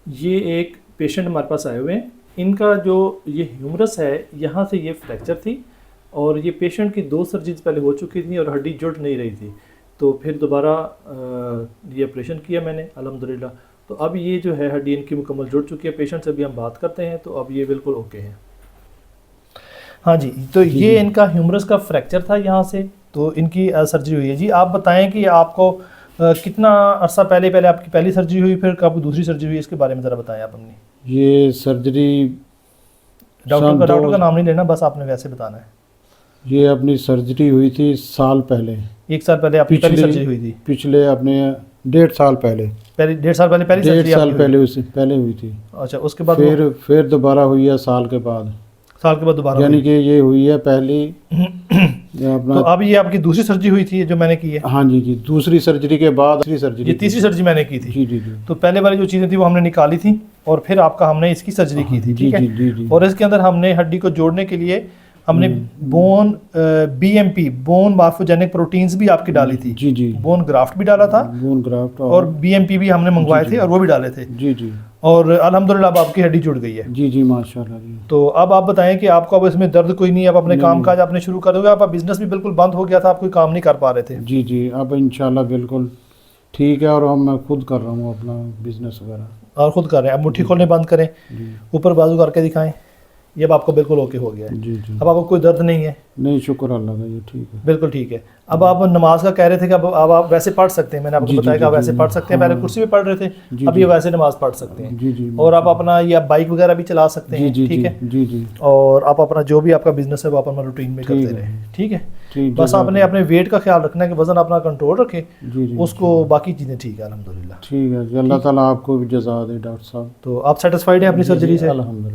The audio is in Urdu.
یہ ایک پیشنٹ ہمارے پاس آئے ہوئے ہیں، ان کا جو یہ ہیومرس ہے یہاں سے یہ فریکچر تھی، اور یہ پیشنٹ کی 2 سرجریز پہلے ہو چکی تھیں اور ہڈی جڑ نہیں رہی تھی، تو پھر دوبارہ یہ آپریشن کیا میں نے الحمدللہ. تو اب یہ جو ہے ہڈی ان کی مکمل جڑ چکی ہے. پیشنٹ سے ابھی ہم بات کرتے ہیں تو اب یہ بالکل اوکے ہیں. ہاں جی، تو یہ ان کا ہیومرس کا فریکچر تھا یہاں سے، تو ان کی سرجری ہوئی ہے. جی آپ بتائیں کہ آپ کو کتنا عرصہ پہلے آپ کی پہلی سرجری ہوئی، پھر کب دوسری سرجری ہوئی، اس کے بارے میں ذرا بتائیں آپ اپنی. یہ سرجری ڈاکٹر کا نام نہیں لینا، بس آپ نے ویسے بتانا ہے. یہ اپنی سرجری ہوئی تھی سال پہلے. 1 سال پہلے آپ کی پہلی سرجری ہوئی تھی؟ پچھلے اپنے 1.5 سال پہلے. 1.5 سال پہلے پہلی سرجری؟ 1.5 سال پہلے اس سے پہلے ہوئی تھی. اچھا، اس کے بعد پھر دوبارہ ہوئی ہے سال کے بعد. سال کے بعد دوبارہ یعنی کہ یہ ہوئی ہے پہلی اپنا. تو اب یہ آپ کی دوسری سرجری ہوئی تھی جو میں نے کی ہے؟ ہاں جی، دوسری سرجری کے بعد تیسری سرجری. یہ تیسری سرجری میں نے کی تھی. جی. تو پہلے والی جو چیزیں تھیں وہ ہم نے نکالی تھیں، اور پھر آپ کا ہم نے اس کی سرجری کی تھی. ٹھیک ہے. جی. اور اس کے اندر ہم نے ہڈی کو جوڑنے کے لیے ہم نے بون BMP بون مارفوجینک پروٹینز بھی آپ کی ڈالی تھی. جی. بون گرافٹ بھی ڈالا تھا، بون گرافٹ اور BMP بھی ہم نے منگوائے تھے اور وہ بھی ڈالے تھے. جی. اور الحمدللہ اب آپ کی ہڈی جڑ گئی ہے. جی ماشاءاللہ. جی. تو اب آپ بتائیں کہ آپ کو اب اس میں درد کوئی نہیں، اب اپنے کام کاج آپ نے شروع کر دو گے؟ آپ بزنس بھی بالکل بند ہو گیا تھا، آپ کوئی کام نہیں کر پا رہے تھے. جی اب انشاءاللہ بالکل ٹھیک ہے، اور اب میں خود کر رہا ہوں اپنا بزنس وغیرہ. اور خود کر رہے ہیں. اب مٹھی کھولنے بند کریں، اوپر بازو کر کے دکھائیں. یہ اب آپ کو بالکل اوکے ہو گیا ہے. جی. اب آپ کو کوئی درد نہیں ہے؟ نہیں، شکر اللہ کا. یہ ٹھیک ہے، بالکل ٹھیک ہے. اب آپ نماز کا کہہ رہے تھے کہ اب آپ ویسے پڑھ سکتے ہیں. میں نے آپ کو بتایا کہ آپ ویسے پڑھ سکتے ہیں. پہلے کرسی پہ پڑھ رہے تھے، اب یہ ویسے نماز پڑھ سکتے ہیں. جی. اور آپ اپنا یہ بائک وغیرہ بھی چلا سکتے ہیں. ٹھیک ہے. جی. اور آپ اپنا جو بھی آپ کا بزنس ہے وہ اپنا روٹین میں کرتے رہیں. ٹھیک ہے. بس آپ نے اپنے ویٹ کا خیال رکھنا ہے کہ وزن اپنا کنٹرول رکھے. اس کو باقی چیزیں ٹھیک ہے الحمدللہ. ٹھیک ہے. اللہ تعالیٰ آپ کو بھی جزا دے ڈاکٹر صاحب. تو آپ سیٹسفائیڈ ہیں اپنی سرجری سے؟ الحمدللہ.